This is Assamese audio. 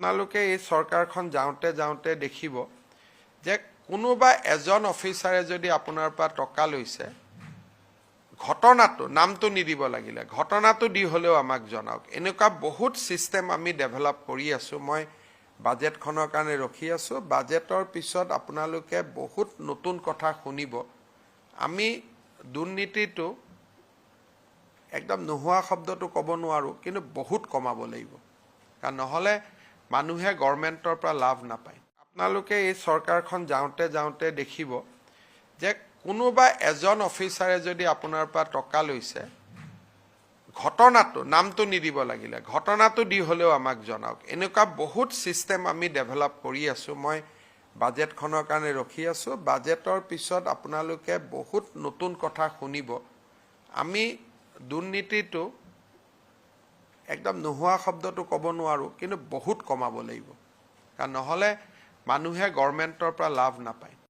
আপোনালোকে এই চৰকাৰখন যাওঁতে যাওঁতে দেখিব যে কোনোবা এজন অফিচাৰে যদি আপোনাৰ পৰা টকা লৈছে ঘটনাটো নামটো নিদিব লাগিলে ঘটনাটো দি হলেও আমাক জনাওক এনেকুৱা বহুত সিস্টেম আমি ডেভেলপ কৰি আছো মই বাজেটখনৰ কাৰণে ৰখি আছো বাজেটৰ পিছত আপোনালোকে বহুত নতুন কথা শুনিব আমি দুৰ্নীতিটো একদম নোহোৱা শব্দটো ক'ব নোৱাৰো কিন্তু বহুত কমাব লাগিব কাৰণ নহলে মানুহে গভৰ্ণমেণ্টৰ পৰা লাভ নাপায় আপোনালোকে এই চৰকাৰখন যাওঁতে যাওঁতে দেখিব যে কোনোবা এজন অফিচাৰে যদি আপোনাৰ পৰা টকা লৈছে ঘটনাটো নামটো নিদিব লাগিলে ঘটনাটো দি হলেও আমাক জনাওক এনেকুৱা বহুত সিস্টেম আমি ডেভেলপ কৰি আছো মই বাজেটখনৰ কাৰণে ৰখি আছো বাজেটৰ পিছত আপোনালোকে বহুত নতুন কথা শুনিব আমি দুৰ্নীতিটো একদম নোহোৱা শব্দটো ক'ব নোৱাৰো কিন্তু বহুত কমাব লাগিব কাৰণ নহলে মানুহে গভৰ্ণমেণ্টৰ পৰা লাভ নাপায়